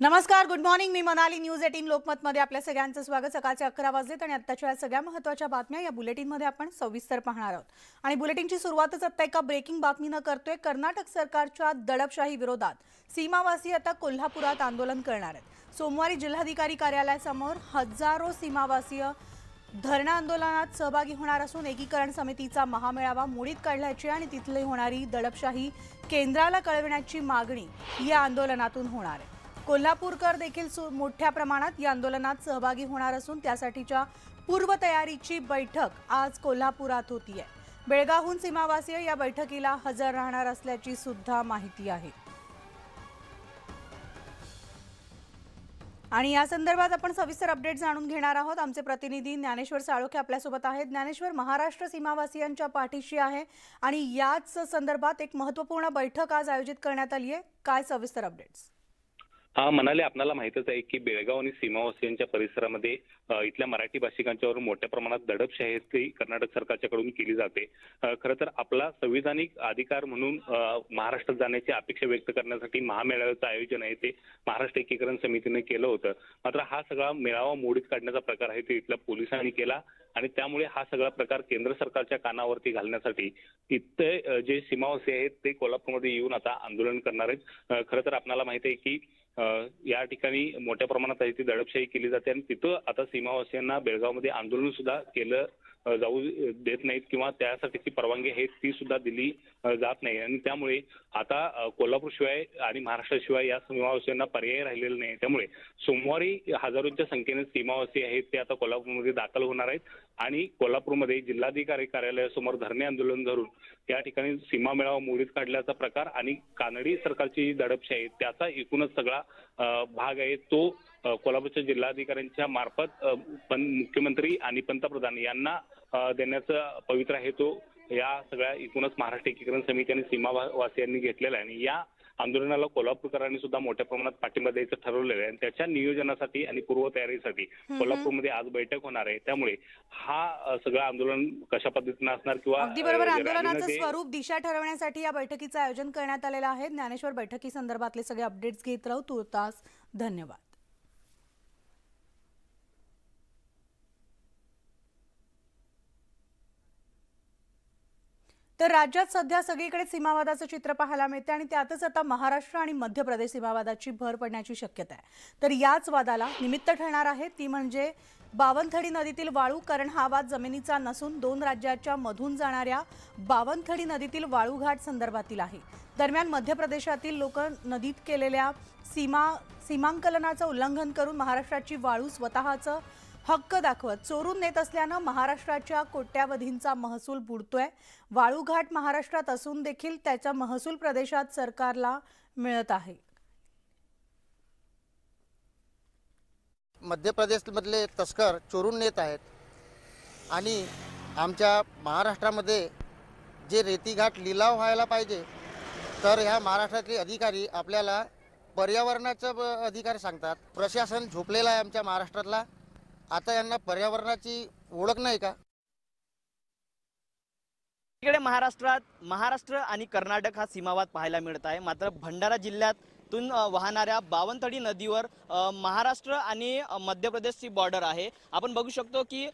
नमस्कार, good morning. मी Manali. News 18 लोकमतमध्ये आपल्या सगळ्यांचं स्वागत. सकाळचे 11 वाजलेत आणि आत्ताच्या सगळ्या महत्त्वाच्या बातम्या या बुलेटिनमध्ये आपण सविस्तर पाहणार आहोत. आणि बुलेटिनची सुरुवातच आता एका ब्रेकिंग बातमीनं करतोय. कर्नाटक सरकारच्या दडपशाही विरोधात सीमावासी आता कोल्हापुरात आंदोलन करणार आहेत. सोमवारी जिल्हाधिकारी कार्यालयासमोर हजारो सीमावासीय धरणं आंदोलनात सहभागी होणार असून एकीकरण समितीचा महामेळावा मोडीत काढल्याची आणि तिथली होणारी दडपशाही केंद्राला कळविण्याची मागणी या आंदोलनातून होणार आहे. कोल्हापूरकर देखील मोठ्या प्रमाणात या आंदोलनात सहभागी होणार असून त्यासाठीच्या पूर्वतयारीची बैठक आज कोल्हापुरात होतीये. बेळगावहून सीमावासीय या बैठकीला हजर राहणार असल्याची सुद्धा माहिती आहे. आणि या संदर्भात आपण सविस्तर अपडेट जाणून घेणार आहोत. आमचे प्रतिनिधी ज्ञानेश्वर साळोखे आपल्यासोबत आहेत. ज्ञानेश्वर, महाराष्ट्र सीमावासियांच्या पाठीशी आहे आणि याच संदर्भात एक महत्त्वपूर्ण बैठक आज आयोजित करण्यात आली आहे. काय सविस्तर अपडेट्स? म्हणाले, आपल्याला माहितच आहे की बेळगाव आणि सीमावासियांच्या परिसरामध्ये इथल्या मराठी भाषिकांच्यावर मोठ्या प्रमाणात दडपशाही कर्नाटक सरकारच्याकडून केली जाते. खरं तर आपला संविधानिक अधिकार म्हणून महाराष्ट्रात जाण्याची अपेक्षा व्यक्त करण्यासाठी महामेळाव्याचं आयोजन आहे ते महाराष्ट्र एकीकरण समितीने केलं होतं. मात्र हा सगळा मेळावा मोडीत काढण्याचा प्रकार आहे ते इथल्या पोलिसांनी केला आणि त्यामुळे हा सगळा प्रकार केंद्र सरकारच्या कानावरती घालण्यासाठी इथले जे सीमावासी आहेत ते कोल्हापूरमध्ये येऊन आता आंदोलन करणार आहेत. खरं तर आपल्याला माहिती आहे की या ठिकाणी मोठ्या प्रमाणात ती दडपशाही केली जाते आणि तिथं आता सीमावासियांना बेळगावमध्ये आंदोलन सुद्धा केलं जाऊ देत नाहीत किंवा त्यासाठीची परवानगी आहे ती सुद्धा दिली जात नाही. आणि त्यामुळे आता कोल्हापूर शिवाय आणि महाराष्ट्राशिवाय या सीमावासियांना पर्याय राहिलेला नाही. त्यामुळे सोमवारी हजारोंच्या संख्येने सीमावासी आहेत ते आता कोल्हापूरमध्ये दाखल होणार आहेत आणि कोल्हापूरमध्ये जिल्हाधिकारी कार्यालयासमोर धरणे आंदोलन धरून या ठिकाणी सीमा मेळावा मोडीत काढल्याचा प्रकार आणि कानडी सरकारची दडपशाही त्याचा एकूणच सगळा भाग आहे तो कोल्हापूरच्या जिल्हाधिकाऱ्यांच्या मार्फत मुख्यमंत्री आणि पंतप्रधान यांना देण्याचा पवित्रा हेतू या सगळ्या एकूणच महाराष्ट्र एकीकरण समिती आणि सीमावासियांनी घेतलेला आहे. आणि या आंदोलनाला कोल्हापूरकरांनी सुद्धा मोठ्या प्रमाणात पाठिंबा द्यायचं ठरवलेलं आहे आणि त्याच्या नियोजनासाठी आणि पूर्वतयारीसाठी कोल्हापूरमध्ये आज बैठक होणार आहे. त्यामुळे हा सगळं आंदोलन कशा पद्धतीने असणार किंवा अगदी बरोबर, आंदोलनाचं स्वरूप दिशा ठरवण्यासाठी या बैठकीचं आयोजन करण्यात आलेलं आहे. ज्ञानेश्वर, बैठकी संदर्भातले सगळे अपडेट्स घेत राहू. तुर्तास धन्यवाद. तर राज्यात सध्या सगळीकडे सीमावादाचं चित्र पाहायला मिळते आणि त्यातच आता महाराष्ट्र आणि मध्य प्रदेश सीमावादाची भर पडण्याची शक्यता आहे. तर याच वादाला निमित्त ठरणार आहे ती म्हणजे बावनथडी नदीतील वाळू. कारण हा वाद जमिनीचा नसून दोन राज्याच्या मधून जाणाऱ्या बावनथडी नदीतील वाळूघाट संदर्भातील आहे. दरम्यान मध्य प्रदेशातील लोक नदीत केलेल्या सीमांकलनाचं उल्लंघन करून महाराष्ट्राची वाळू स्वतःचं हक्क दाखवत चोरून नेत असल्यानं महाराष्ट्राच्या कोट्यावधींचा महसूल बुडतोय. वाळूघाट महाराष्ट्रात असून देखील त्याचा महसूल प्रदेशात सरकारला मिळत आहे. मध्य प्रदेशमधले तस्कर चोरून नेत आहेत आणि आमच्या महाराष्ट्रामध्ये जे रेतीघाट लिलाव व्हायला पाहिजे तर ह्या महाराष्ट्रातले अधिकारी आपल्याला पर्यावरणाचं अधिकारी सांगतात. प्रशासन झोपलेलं आहे आमच्या महाराष्ट्रातला. आता यांना पर्यावरणाची ओळख नाही का? इकडे महाराष्ट्र आणि कर्नाटक हा सीमावाद पाहायला मिळत आहे. मात्र भंडारा जिल्ह्यातून वाहणाऱ्या बावनथडी नदीवर महाराष्ट्र आणि मध्य प्रदेशची बॉर्डर आहे. आपण बघू शकतो की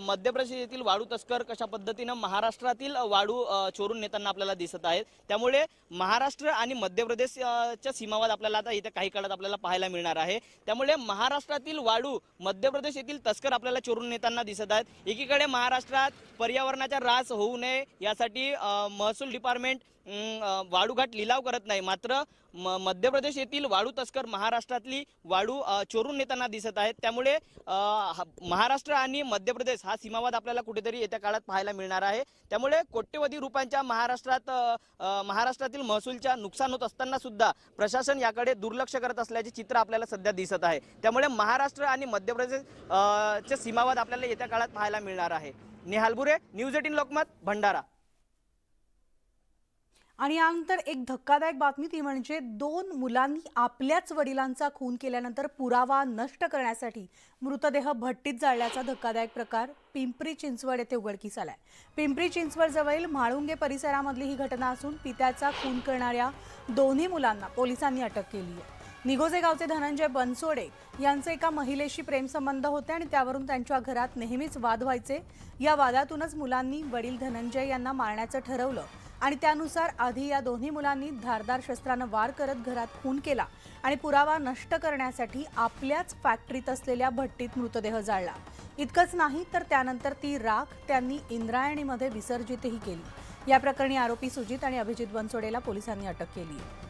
मध्य प्रदेशातील वाळू तस्कर कशा पद्धतीनं महाराष्ट्रातील वाळू चोरून नेताना आपल्याला दिसत आहेत. त्यामुळे महाराष्ट्र आणि मध्य प्रदेशच्या सीमावाद आपल्याला आता इथे काही काळात आपल्याला पाहायला मिळणार आहे. त्यामुळे महाराष्ट्रातील वाळू मध्य प्रदेश येथील तस्कर आपल्याला चोरून नेताना दिसत आहेत. एकीकडे महाराष्ट्रात पर्यावरणाचा ऱ्हास होऊ नये यासाठी महसूल डिपार्टमेंट वाळूघाट लिलाव करत नाही. मात्र मध्य प्रदेश येथील वाळू तस्कर महाराष्ट्रातली वाळू चोरून नेताना दिसत आहेत. त्यामुळे महाराष्ट्र आणि मध्य प्रदेश हा सीमावाद आपल्याला कुठेतरी येत्या काळात पाहायला मिळणार आहे. त्यामुळे कोट्यवधी रुपयांच्या महाराष्ट्रातील महसूलच्या नुकसान होत असताना सुद्धा प्रशासन याकडे दुर्लक्ष करत असल्याचे चित्र आपल्याला सध्या दिसत आहे. त्यामुळे महाराष्ट्र आणि मध्य प्रदेशचे सीमावाद आपल्याला येत्या काळात पाहायला मिळणार आहे. निहाल बुरे, न्यूज 18 लोकमत, भंडारा. आणि यानंतर एक धक्कादायक बातमी ती म्हणजे 2 मुलांनी आपल्याच वडिलांचा खून केल्यानंतर पुरावा नष्ट करण्यासाठी मृतदेह भट्टीत जाळल्याचा धक्कादायक प्रकार पिंपरी चिंचवड येथे उघडकीस आलाय। पिंपरी चिंचवड जवळील म्हाळुंगे परिसरामधली ही घटना असून पित्याचा खून करणाऱ्या दोन्ही मुलांना पोलिसांनी अटक केली आहे। निघोजे गावचे धनंजय बनसोडे यांचे एका महिलेशी प्रेमसंबंध होते आणि त्यावरून त्यांच्या घरात नेहमीच वाद व्हायचे। या वादातूनच मुलांनी वडील धनंजय यांना मारण्याचं ठरवलं आणि त्यानुसार आधी या दोन्ही मुलांनी धारदार शस्त्राने वार करत घरात खून केला आणि पुरावा नष्ट करण्यासाठी आपल्याच फॅक्टरीत असलेल्या भट्टीत मृतदेह जाळला। इतकंच नाही तर त्यानंतर ती राख त्यांनी इंद्रायणीमध्ये विसर्जितही केली। या प्रकरणी आरोपी सुजित आणि अभिजित बनसोडेला पोलिसांनी अटक केली आहे।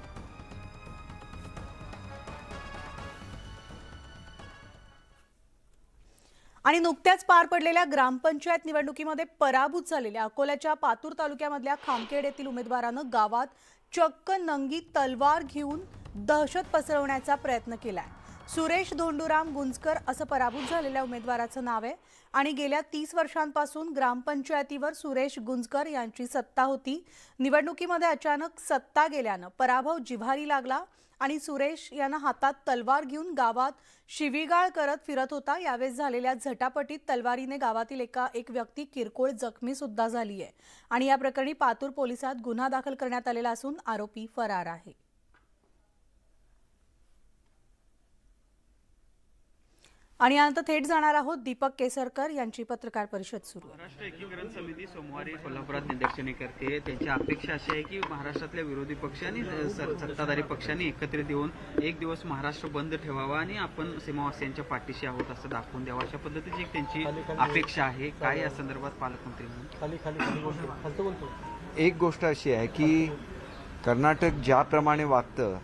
आणि नुकत्याच पार पडलेल्या ग्रामपंचायत निवडणुकीमध्ये पराभूत झालेल्या अकोल्याच्या पातूर तालुक्यामधल्या खामखेड येथील उमेदवारानं गावात चक्क नंगी तलवार घेऊन दहशत पसरवण्याचा प्रयत्न केलाय। सुरेश धोंडूराम गुंजकर असं पराभूत झालेल्या उमेदवाराचं नाव आहे आणि गेल्या 30 वर्षांपासून ग्रामपंचायतीवर सुरेश गुंजकर यांची सत्ता होती। निवडणुकीमध्ये अचानक सत्ता गेल्यानं पराभव जिव्हारी लागला आणि सुरेश यांना हातात तलवार घेऊन गावात शिवीगाळ करत फिरत होता। यावेळेस झालेल्या झटापटीत तलवारीने गावातील एक व्यक्ती किरकोळ जखमी सुद्धा झाली आहे आणि या प्रकरणी पातूर पोलिसात गुन्हा दाखल करण्यात आलेला असून आरोपी फरार आहे। आणि यानंतर थेट जाणार आहोत दीपक केसरकर यांची पत्रकार परिषद सुरू आहे। महाराष्ट्र एकीकरण समिती सोमवारी कोल्हापुरात निदर्शने करते। त्यांची अपेक्षा अशी आहे की महाराष्ट्रातल्या विरोधी पक्ष आणि सत्ताधारी पक्षांनी एकत्रित येऊन एक दिवस महाराष्ट्र बंद ठेवावा आणि आपण सीमावासियांच्या पाठीशी आहोत असं दाखवून द्यावं, अशा पद्धतीची एक त्यांची अपेक्षा आहे। काय या संदर्भात पालकमंत्री एक गोष्ट अशी आहे की कर्नाटक ज्याप्रमाणे वागतं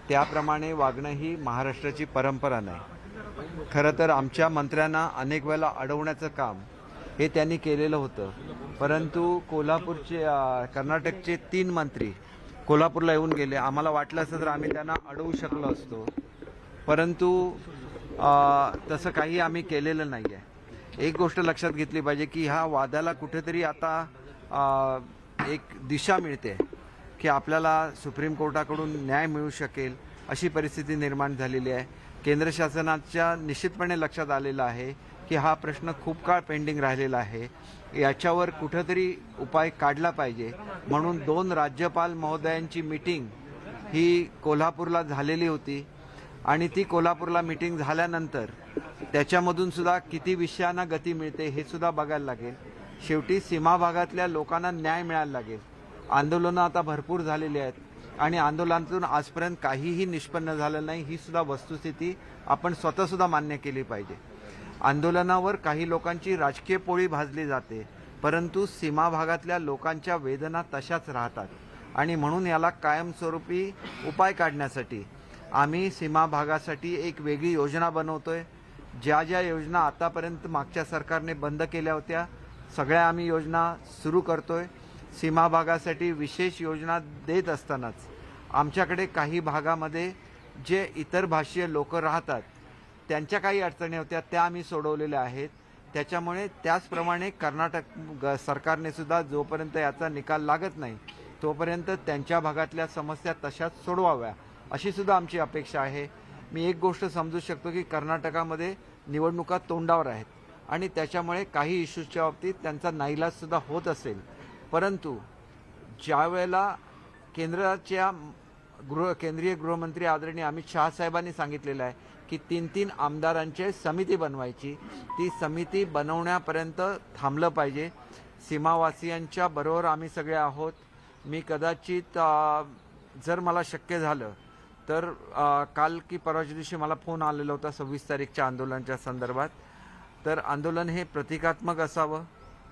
त्याप्रमाणे वागणं ही महाराष्ट्राची परंपरा नाही। खरं तर आमच्या मंत्र्यांना अनेक वेळेला अडवण्याचं काम हे त्यांनी केलेलं होतं, परंतु कोल्हापूरचे कर्नाटकचे 3 मंत्री कोल्हापूरला येऊन गेले। आम्हाला वाटलं असतं तर आम्ही त्यांना अडवू शकलो असतो, परंतु तसं काही आम्ही केलेलं नाही आहे। एक गोष्ट लक्षात घेतली पाहिजे की ह्या वादाला कुठेतरी आता एक दिशा मिळते की आपल्याला सुप्रीम कोर्टाकडून न्याय मिळू शकेल अशी परिस्थिती निर्माण झालेली आहे। केंद्र शासनाच्या निश्चितपणे लक्षात आलेलं आहे की हा प्रश्न खूप काळ पेंडिंग राहिलेला आहे, याच्यावर कुठेतरी उपाय काढला पाहिजे। म्हणून 2 राज्यपाल महोदयांची मीटिंग ही कोल्हापूरला झालेली होती आणि ती कोल्हापूरला मीटिंग झाल्यानंतर त्याच्यामधून सुद्धा किती विषयांना गती मिळते हे सुद्धा बघायला लागेल। शेवटी सीमा भागातल्या लोकांना न्याय मिळायला लागेल। आंदोलनं आता भरपूर झालेली आहेत आणि आंदोलनातून आजपर्यंत काहीही निष्पन्न झालं नाही, ही सुद्धा वस्तुस्थिती आपण स्वतः सुद्धा मान्य केली पाहिजे। आंदोलनावर काही लोकांची राजकीय पोळी भाजली जाते, परंतु सीमा भागातल्या लोकांच्या वेदना तशाच राहतात आणि म्हणून याला कायमस्वरूपी उपाय काढण्यासाठी आम्ही सीमा भागासाठी एक वेगळी योजना बनवतोय। ज्या ज्या योजना आतापर्यंत मागच्या सरकारने बंद केल्या होत्या सगळ्या आम्ही योजना सुरू करतोय। सीमा भागासाठी विशेष योजना देत असतानाच आमच्याकडे काही भागामध्ये जे इतर भाषीय लोक राहतात त्यांच्या काही अडचणी होत्या त्या आम्ही सोडवलेल्या आहेत। त्याच्यामुळे त्याचप्रमाणे कर्नाटक सरकारने सुद्धा जोपर्यंत याचा निकाल लागत नाही तोपर्यंत त्यांच्या भागातल्या समस्या तशाच सोडवाव्या अशी सुद्धा आमची अपेक्षा आहे। मी एक गोष्ट समजू शकतो की कर्नाटकामध्ये निवडणुका तोंडावर आहेत आणि त्याच्यामुळे काही इश्यूजच्या बाबतीत त्यांचा नाईलाज सुद्धा होत असेल, परंतु ज्या वेळेला केंद्रीय गृहमंत्री आदरणीय अमित शहा साहेबांनी सांगितलेलं आहे की 3-3 आमदारांची समिती बनवायची, ती समिती बनवण्यापर्यंत थांबलं पाहिजे। सीमावासियांच्या बरोबर आम्ही सगळे आहोत। मी कदाचित जर मला शक्य झालं तर काल की परवाच्या दिवशी मला फोन आलेला होता 26 तारीखच्या आंदोलनाच्या संदर्भात। तर आंदोलन हे प्रतिकात्मक असावं,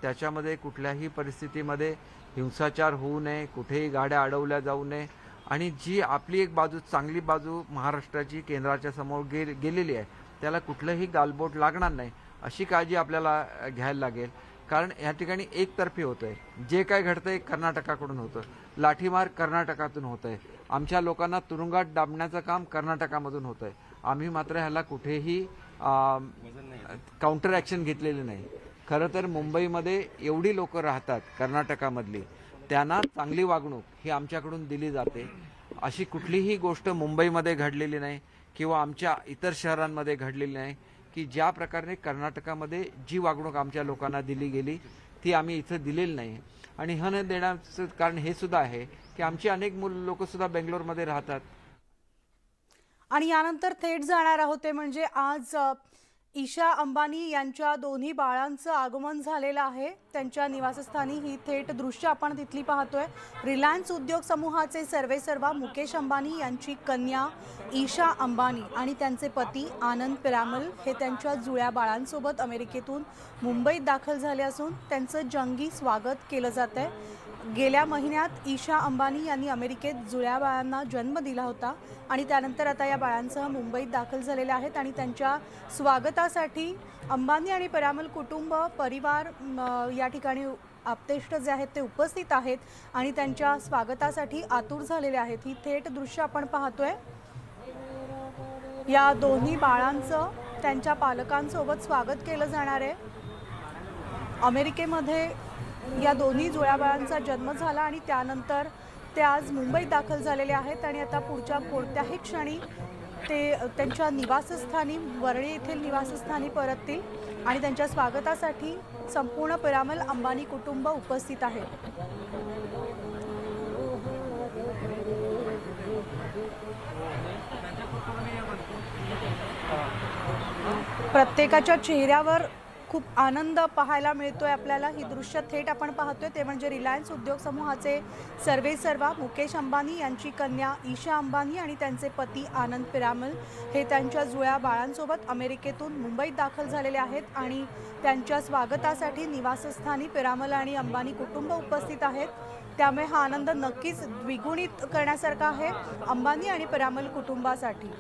त्याच्यामध्ये कुठल्याही परिस्थितीमध्ये हिंसाचार होऊ नये, कुठेही गाड्या अडवल्या जाऊ नये आणि जी आपली एक बाजू चांगली बाजू महाराष्ट्राची केंद्राच्या समोर गेलेली आहे त्याला कुठलंही गालबोट लागणार नाही अशी काळजी आपल्याला घ्यायला लागेल। कारण या ठिकाणी एकतर्फी होतंय, जे काय घडतंय कर्नाटकाकडून होतं, लाठीमार कर्नाटकातून होतंय, आमच्या लोकांना तुरुंगात डांबण्याचं काम कर्नाटकामधून होतंय। आम्ही मात्र ह्याला कुठेही काउंटर ॲक्शन घेतलेली नाही। खरं तर मुंबईमध्ये एवढी लोक राहतात कर्नाटकामधली, त्यांना चांगली वागणूक ही आमच्याकडून दिली जाते। अशी कुठलीही गोष्ट मुंबईमध्ये घडलेली नाही किंवा आमच्या इतर शहरांमध्ये घडलेली नाही की ज्या प्रकारे कर्नाटकामध्ये जी वागणूक आमच्या लोकांना दिली गेली ती आम्ही इथं दिलेली नाही। आणि हे न देण्याचं कारण हे सुद्धा आहे की आमची अनेक लोक सुद्धा बेंगलोरमध्ये राहतात। आणि यानंतर थेट जाणार आहोत ते म्हणजे आज ईशा अंबानी यांच्या दोन्ही बाळांचं आगमन झालेलं आहे त्यांच्या निवासस्थानी। ही थेट दृश्य आपण तिथली पाहतोय। रिलायन्स उद्योग समूहाचे सर्वेसर्वा मुकेश अंबानी यांची कन्या ईशा अंबानी आणि त्यांचे पती आनंद पिरामल हे त्यांच्या जुळ्या बाळांसोबत अमेरिकेतून मुंबईत दाखल झाले असून त्यांचं जंगी स्वागत केलं जात आहे। गेल्या महिन्यात ईशा अंबानी यांनी अमेरिकेत जुळ्या बाळांना जन्म दिला होता आणि त्यानंतर आता या बाळांसह मुंबईत दाखल झालेले आहेत आणि त्यांच्या स्वागतासाठी अंबानी आणि पिरामल कुटुंब परिवार या ठिकाणी आप्तेष्ट जे आहेत ते उपस्थित आहेत आणि त्यांच्या स्वागतासाठी आतुर झालेले आहेत। ही थेट दृश्य आपण पाहतोय। या दोन्ही बाळांचं त्यांच्या पालकांसोबत स्वागत केलं जाणार आहे। अमेरिकेमध्ये या दोन्ही जुळ्या बाळांचा जन्म झाला आणि त्यानंतर ते आज मुंबईत दाखल झालेले आहेत आणि आता पुढच्या कोणत्याही क्षणी ते त्यांच्या निवासस्थानी वरळी येथील निवासस्थानी परततील आणि त्यांच्या स्वागतासाठी संपूर्ण पिरामल अंबानी कुटुंब उपस्थित आहे। प्रत्येकाच्या चेहऱ्यावर खूप आनंद पाहायला मिळतोय आपल्याला। ही दृश्य थेट आपण पाहतोय ते म्हणजे रिलायन्स उद्योग समूहाचे सर्वेसर्वा मुकेश अंबानी यांची कन्या ईशा अंबानी आणि त्यांचे पती आनंद पिरामल हे त्यांच्या जुळ्या बाळांसोबत अमेरिकेतून मुंबईत दाखल झालेले आहेत आणि त्यांच्या स्वागतासाठी निवासस्थानी पिरामल आणि अंबानी कुटुंब उपस्थित आहेत। त्यामुळे हा आनंद नक्कीच द्विगुणित करण्यासारखा आहे अंबानी आणि पिरामल कुटुंबासाठी।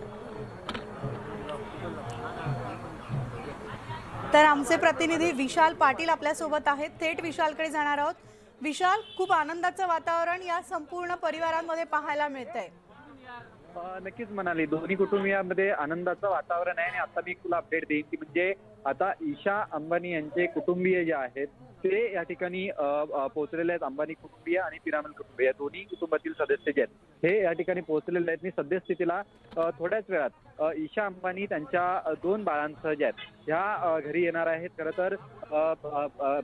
तर आमचे प्रतिनिधी विशाल पाटील आपल्यासोबत आहेत। थेट विशालकडे जाणार आहोत। विशाल, खूप आनंदाचं वातावरण या संपूर्ण परिवारांमध्ये पाहायला मिळतंय। नक्कीच म्हणाली, दोन्ही कुटुंबियांमध्ये आनंदाचं वातावरण आहे आणि आता मी तुला अपडेट देईन की म्हणजे आता ईशा अंबानी यांचे कुटुंबीय जे आहेत ते या ठिकाणी पोहोचलेले आहेत। अंबानी कुटुंबीय आणि पिरामल कुटुंबीय दोन्ही कुटुंबातील सदस्य जे आहेत हे या ठिकाणी पोहोचलेले आहेत। मी सद्यस्थितीला थोड्याच वेळात ईशा अंबानी त्यांच्या 2 बाळांसह जे आहेत ह्या घरी येणार आहेत। खरं तर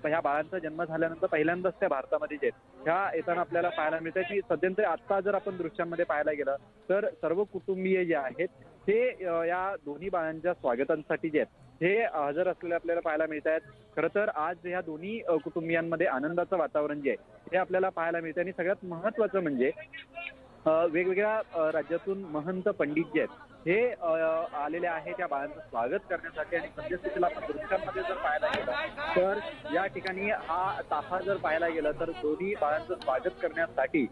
ह्या बाळांचा जन्म झाल्यानंतर पहिल्यांदाच त्या भारतामध्ये जे आहेत ह्या येताना आपल्याला पाहायला मिळतं की सध्यातरी आता जर आपण दृश्यांमध्ये पाहायला गेलं तर सर्व कुटुंबीय जे आहेत ते या दोन्ही बाळांच्या स्वागतांसाठी जे आहेत हे हजर असलेले आपल्याला पाहायला मिळत आहेत। खरं तर आज ह्या दोन्ही कुटुंबियांमध्ये आनंदाचं वातावरण जे आहे हे आपल्याला पाहायला मिळतं आणि सगळ्यात महत्त्वाचं म्हणजे वेगवेगळ्या राज्यातून महंत पंडित जे आहेत हे आलेले आहेत त्या बाळांचं स्वागत करण्यासाठी आणि सद्यस्थितीला आपण दृश्यांमध्ये जर पाहायला गेलं तर या ठिकाणी हा ताफा जर पाहायला गेला तर दोन्ही बाळांचं स्वागत करण्यासाठी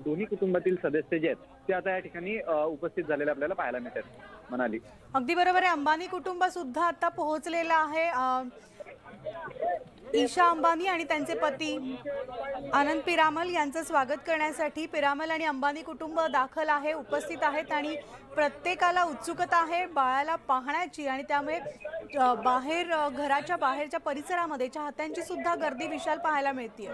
दोन्ही कुटुंबातील सदस्य जे आहेत ते आता या ठिकाणी उपस्थित झालेले आपल्याला पाहायला मिळतात। म्हणाली अगदी बरोबर आहे। अंबानी कुटुंब सुद्धा आता पोहोचलेलं आहे। ईशा अंबानी आणि त्यांचे पती आनंद पिरामल यांचं स्वागत करण्यासाठी पिरामल आणि अंबानी कुटुंब दाखल आहे, उपस्थित आहेत आणि प्रत्येकाला उत्सुकता आहे बाळाला पाहण्याची आणि त्यामुळे बाहेर घराच्या बाहेरच्या परिसरामध्ये चाहत्यांची सुद्धा गर्दी विशाल पाहायला मिळते।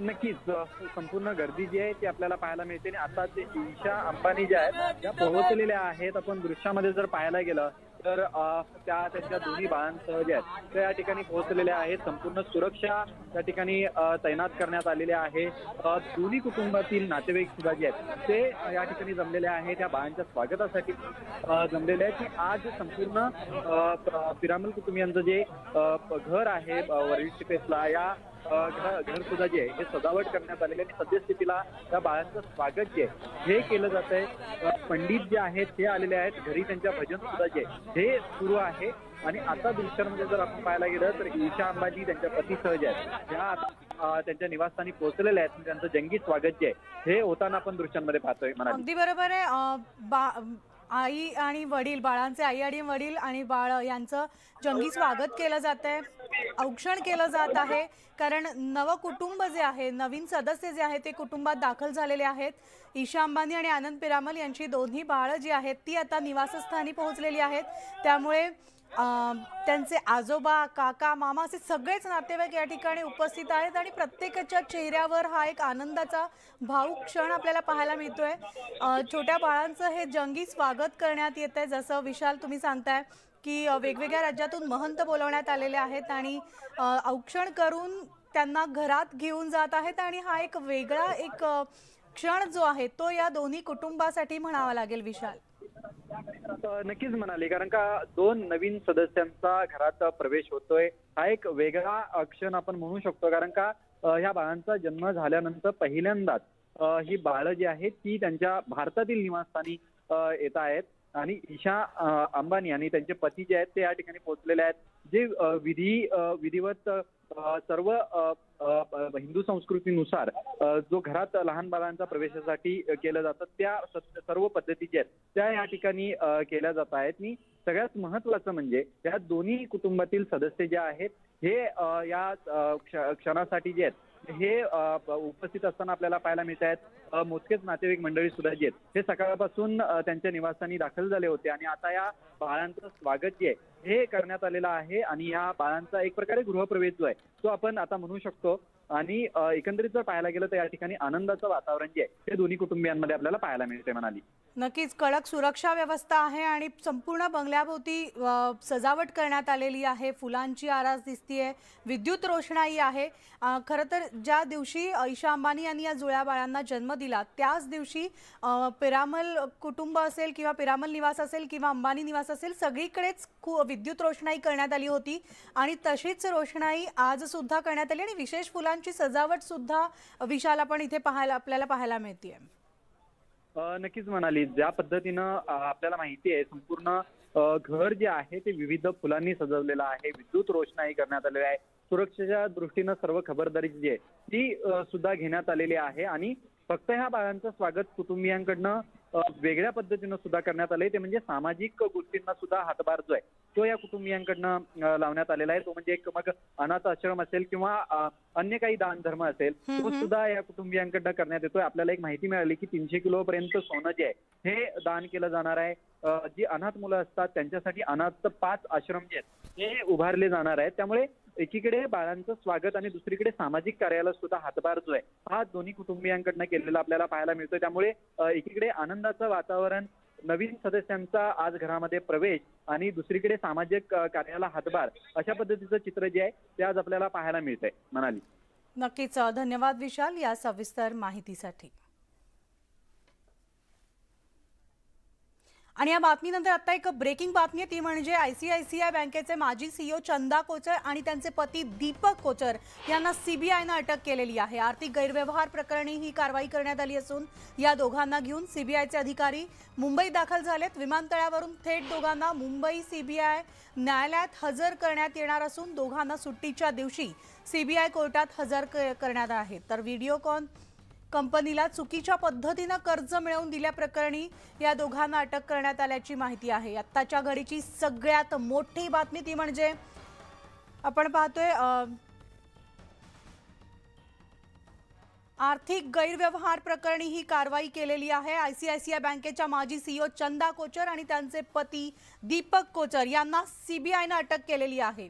नक्कीच संपूर्ण गर्दी जी आहे ती आपल्याला पाहायला मिळते आणि आता ते ईशा अंबानी ज्या आहेत त्या पोहोचलेल्या आहेत। आपण दृश्यामध्ये जर पाहायला गेलं तर त्यांच्या दोन्ही बाळांसह जे आहेत त्या या ठिकाणी पोहोचलेल्या आहेत। संपूर्ण सुरक्षा त्या ठिकाणी तैनात करण्यात आलेली आहे। दोन्ही कुटुंबातील नातेवाईक सुद्धा जे आहेत ते या ठिकाणी जमलेले आहेत त्या बाळांच्या स्वागतासाठी जमलेले आहेत की आज संपूर्ण पिरामल कुटुंबियांचं जे घर आहे वरळी पेसला या घर सुद्धा जे आहे हे सजावट करण्यात आलेले आणि सद्यस्थितीला त्या बाळांचं स्वागत जे आहे हे केलं जात आहे। पंडित जे आहेत ते आलेले आहेत, घरी त्यांच्या भजन सुद्धा जे हे सुरू आहे आणि आता दृश्यांमध्ये जर आपण पाहायला गेलं तर ईशा अंबानी त्यांच्या पतीसह जे आहेत ह्या त्यांच्या निवासस्थानी पोहोचलेले आहेत। त्यांचं जंगी स्वागत जे आहे हे होताना आपण दृश्यांमध्ये पाहतोय। म्हणाली अगदी बरोबर आहे। आई आणि वडील, बाळांचे आई आणि वडील आणि बाळ यांचं जंगी स्वागत केलं जात आहे, औक्षण केलं जात आहे कारण नव कुटुंब जे आहे, नवीन सदस्य जे आहेत ते कुटुंबात दाखल झालेले आहेत। ईशा अंबानी आणि आनंद पिरामल यांची दोन्ही बाळं जी आहेत ती आता निवासस्थानी पोहोचलेली आहेत। त्यामुळे त्यांचे आजोबा, काका, मामा असे सगळेच नातेवाईक या ठिकाणी उपस्थित आहेत आणि प्रत्येकाच्या चेहऱ्यावर हा एक आनंदाचा भावुक क्षण आपल्याला पाहायला मिळतोय। छोट्या बाळांचं हे जंगी स्वागत करण्यात येत आहे। जसं विशाल तुम्ही सांगताय की वेगवेगळ्या राज्यातून महंत बोलवण्यात आलेले आहेत आणि औक्षण करून त्यांना घरात घेऊन जात आहेत आणि हा एक वेगळा एक क्षण जो आहे तो या दोन्ही कुटुंबासाठी म्हणावा लागेल विशाल. नक्कीच म्हणाले, कारण का 2 नवीन सदस्यांचा घरात प्रवेश होतोय हा एक वेगळा क्षण आपण म्हणू शकतो. कारण का ह्या बाळांचा जन्म झाल्यानंतर पहिल्यांदाच ही बाळं जी आहेत ती त्यांच्या भारतातील निवासस्थानी येत आहेत आणि ईशा अंबानी आणि त्यांचे पती जे आहेत ते या ठिकाणी पोहोचलेले आहेत. जे विधिवत सर्व हिंदू संस्कृतीनुसार जो घरात लहान बाळांचा प्रवेशासाठी केलं जातं त्या सर्व पद्धती ज्या आहेत त्या या ठिकाणी केल्या जात आहेत. आणि सगळ्यात महत्वाचं म्हणजे या दोन्ही कुटुंबातील सदस्य जे आहेत हे या क्षणासाठी जे आहेत हे उपस्थित असताना आपल्याला पाहायला मिळत आहेत. मोजकेच नातेवाईक मंडळी सुद्धा जे आहेत हे सकाळपासून त्यांच्या निवासस्थानी दाखल झाले होते आणि आता या बाळांचं स्वागत जे आहे हे करण्यात आलेलं आहे आणि या बाळांचा एक प्रकारे गृहप्रवेश जो आहे तो आपण आता म्हणू शकतो. आणि एकंदरीत जर पाहायला गेलं तर या ठिकाणी आनंदाचं वातावरण जे आहे ते दोन्ही कुटुंबियांमध्ये आपल्याला पाहायला मिळते. म्हणाली नक्कीच कडक सुरक्षा व्यवस्था आहे आणि संपूर्ण बंगल्याभोवती सजावट करण्यात आलेली आहे. फुलांची आरास दिसतीये, विद्युत रोषणाई आहे. खरं तर ज्या दिवशी ईशा अंबानी यांनी या जुळ्या बाळांना जन्म दिला त्याच दिवशी पिरामल कुटुंब असेल किंवा पिरामल निवास असेल किंवा अंबानी निवास असेल सगळीकडेच विद्युत रोषणाई करण्यात आली होती आणि तशीच रोषणाई आज सुद्धा करण्यात आली आणि विशेष फुलांची सजावट सुद्धा विशाल आपण इथे आपल्याला पाहायला मिळते. नक्कीच म्हणाली, ज्या पद्धतीनं आपल्याला माहिती आहे संपूर्ण घर जे आहे ते विविध फुलांनी सजवलेलं आहे, विद्युत रोषणाई करण्यात आलेली आहे. सुरक्षेच्या दृष्टीनं सर्व खबरदारी जी आहे ती सुद्धा घेण्यात आलेली आहे आणि फक्त ह्या बाळांचं स्वागत कुटुंबियांकडनं वेगळ्या सुद्धा करण्यात आलंय. ते म्हणजे सामाजिक गोष्टींना सुद्धा हातभार जो आहे तो या कुटुंबियांकडनं लावण्यात आलेला आहे. तो म्हणजे एक मग अनाथ आश्रम असेल किंवा अन्य काही दान धर्म असेल तो सुद्धा या कुटुंबियांकडनं करण्यात येतोय. आपल्याला एक माहिती मिळाली की 300 किलो पर्यंत सोनं जे आहे हे दान केलं जाणार आहे. जी अनाथ मुलं असतात त्यांच्यासाठी अनाथ 5 आश्रम जे आहेत हे उभारले जाणार आहेत. त्यामुळे एकीकडे बाळांचं स्वागत आणि दुसरीकडे सामाजिक कार्याला सुद्धा हातभार जो आहे हा दोन्ही कुटुंबियांकडनं केलेला आपल्याला पाहायला मिळतोय. त्यामुळे एकीकडे आनंदाचं वातावरण, नवीन सदस्यांचा आज घरामध्ये प्रवेश आणि दुसरीकडे सामाजिक कार्याला हातभार अशा पद्धतीचं चित्र जे आहे ते आज आपल्याला पाहायला मिळतंय. म्हणाली नक्कीच धन्यवाद विशाल या सविस्तर माहितीसाठी. आणि या बातमीनंतर आता एक ब्रेकिंग बातमी आहे ती म्हणजे ICICI बँकेचे माजी CEO चंदा कोचर आणि त्यांचे पती दीपक कोचर यांना CBIनं अटक केलेली आहे. आर्थिक गैरव्यवहार प्रकरणी ही कारवाई करण्यात आली असून या दोघांना घेऊन CBIचे अधिकारी मुंबईत दाखल झालेत. विमानतळावरून थेट दोघांना मुंबई CBI न्यायालयात हजर करण्यात येणार असून दोघांना सुट्टीच्या दिवशी CBI कोर्टात हजर करण्यात आहे. तर व्हिडिओकॉन कंपनीला चुकीच्या पद्धतीनं कर्ज मिळवून दिल्याप्रकरणी या दोघांना अटक करण्यात आल्याची माहिती आहे. आत्ताच्या घडीची सगळ्यात मोठी बातमी ती म्हणजे आपण पाहतोय आर्थिक गैरव्यवहार प्रकरणी ही कारवाई केलेली आहे. ICICI बँकेच्या माजी CEO चंदा कोचर आणि त्यांचे पती दीपक कोचर यांना CBIनं अटक केलेली आहे.